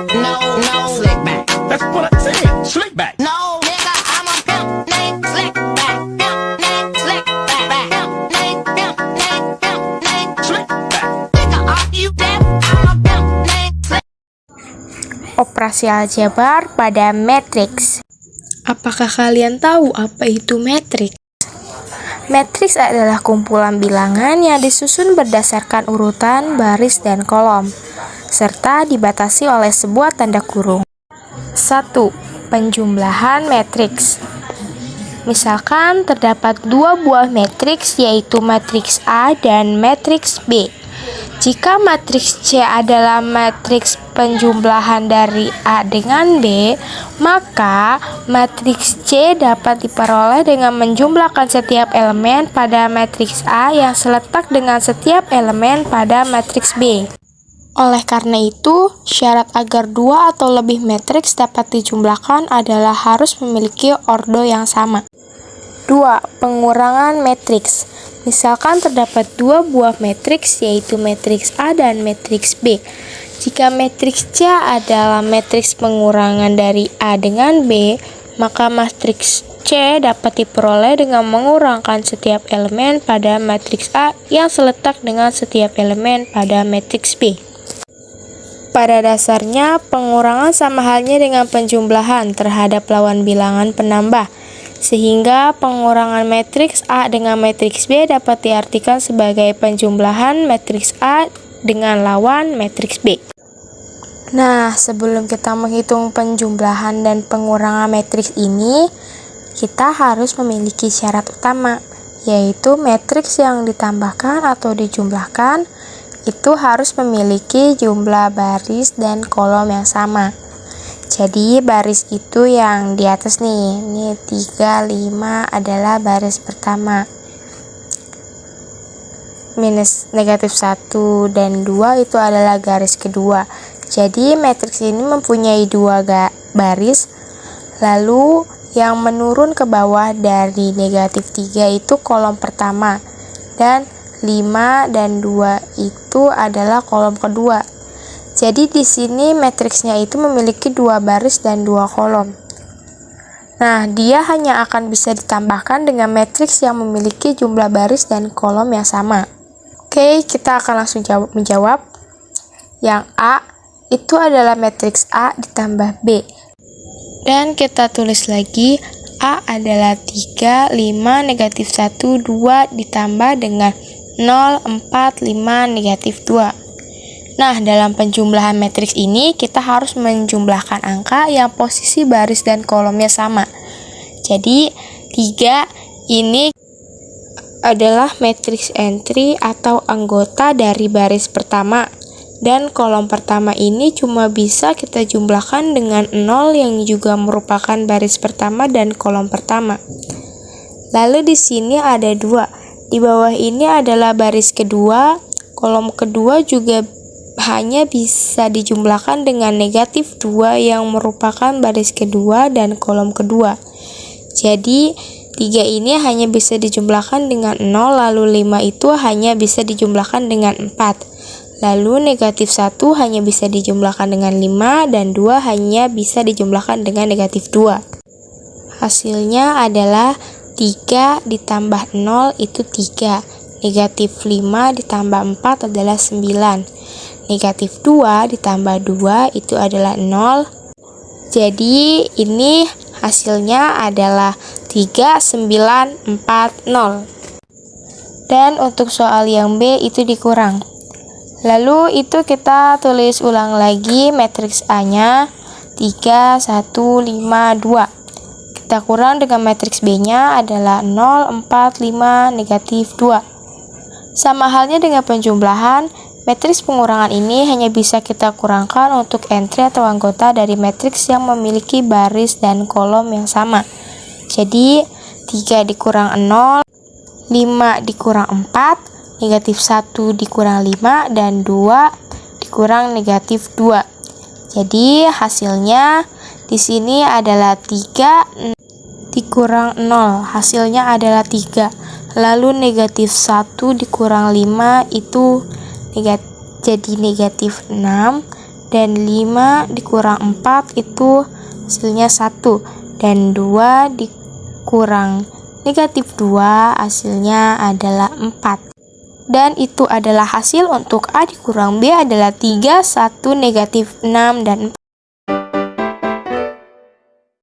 No, no, slick back. That's what I said. Slick back. No, nigga, I'm a pimp named Slick Back. Pimp named Slick Back. Pimp named, pimp named, pimp named Slick back. Nigga, are you deaf? I'm a pimp named Slick. Operasi aljabar pada matriks. Apakah kalian tahu apa itu matriks? Matriks adalah kumpulan bilangan yang disusun berdasarkan urutan, baris, dan kolom, serta dibatasi oleh sebuah tanda kurung. 1. Penjumlahan matriks. Misalkan terdapat dua buah matriks, yaitu matriks A dan matriks B. Jika matriks C adalah matriks penjumlahan dari A dengan B, maka matriks C dapat diperoleh dengan menjumlahkan setiap elemen pada matriks A yang seletak dengan setiap elemen pada matriks B. Oleh karena itu, syarat agar dua atau lebih matriks dapat dijumlahkan adalah harus memiliki ordo yang sama. 2. Pengurangan matriks. Misalkan terdapat dua buah matriks, yaitu matriks A dan matriks B. Jika matriks C adalah matriks pengurangan dari A dengan B, maka matriks C dapat diperoleh dengan mengurangkan setiap elemen pada matriks A yang seletak dengan setiap elemen pada matriks B. Pada dasarnya, pengurangan sama halnya dengan penjumlahan terhadap lawan bilangan penambah, sehingga pengurangan matriks A dengan matriks B dapat diartikan sebagai penjumlahan matriks A dengan lawan matriks B. Nah, sebelum kita menghitung penjumlahan dan pengurangan matriks ini, kita harus memiliki syarat utama, yaitu matriks yang ditambahkan atau dijumlahkan itu harus memiliki jumlah baris dan kolom yang sama. Jadi baris itu yang di atas nih, ini 3, 5 adalah baris pertama, minus negatif 1 dan 2 itu adalah garis kedua. Jadi matriks ini mempunyai dua baris, lalu yang menurun ke bawah dari negatif 3 itu kolom pertama, dan 5 dan 2 itu adalah kolom kedua. Jadi di sini matriksnya itu memiliki dua baris dan dua kolom. Nah, dia hanya akan bisa ditambahkan dengan matriks yang memiliki jumlah baris dan kolom yang sama. Oke, kita akan langsung menjawab. Yang A itu adalah matriks A ditambah B. Dan kita tulis lagi, A adalah 3, 5, negatif 1, 2 ditambah dengan 0, 4, 5, negatif 2. Nah, dalam penjumlahan matriks ini, kita harus menjumlahkan angka yang posisi baris dan kolomnya sama. Jadi, 3 ini adalah matriks entry atau anggota dari baris pertama. Dan kolom pertama ini cuma bisa kita jumlahkan dengan 0 yang juga merupakan baris pertama dan kolom pertama. Lalu di sini ada 2. Di bawah ini adalah baris kedua, kolom kedua juga hanya bisa dijumlahkan dengan negatif 2 yang merupakan baris kedua dan kolom kedua. Jadi 3 ini hanya bisa dijumlahkan dengan 0, lalu 5 itu hanya bisa dijumlahkan dengan 4. Lalu negatif 1 hanya bisa dijumlahkan dengan 5 dan 2 hanya bisa dijumlahkan dengan negatif 2. Hasilnya adalah 3 ditambah 0 itu 3. Negatif 5 ditambah 4 adalah 9. Negatif 2 ditambah 2 itu adalah 0. Jadi ini hasilnya adalah 3940. Dan untuk soal yang B itu dikurang. Lalu itu kita tulis ulang lagi matriks A-nya 3, 1, 5, 2. Kita kurang dengan matriks B-nya adalah 0, 4, 5, negatif 2. Sama halnya dengan penjumlahan, matriks pengurangan ini hanya bisa kita kurangkan untuk entry atau anggota dari matriks yang memiliki baris dan kolom yang sama. Jadi 3 dikurang 0, 5 dikurang 4, negatif 1 dikurang 5, dan 2 dikurang negatif 2. Jadi hasilnya di sini adalah 3 dikurang 0, hasilnya adalah 3. Lalu negatif 1 dikurang 5 itu jadi negatif 6, dan 5 dikurang 4 itu hasilnya 1, dan 2 dikurang negatif 2 hasilnya adalah 4. Dan itu adalah hasil untuk A dikurang B adalah 3, 1, negatif 6, dan 4.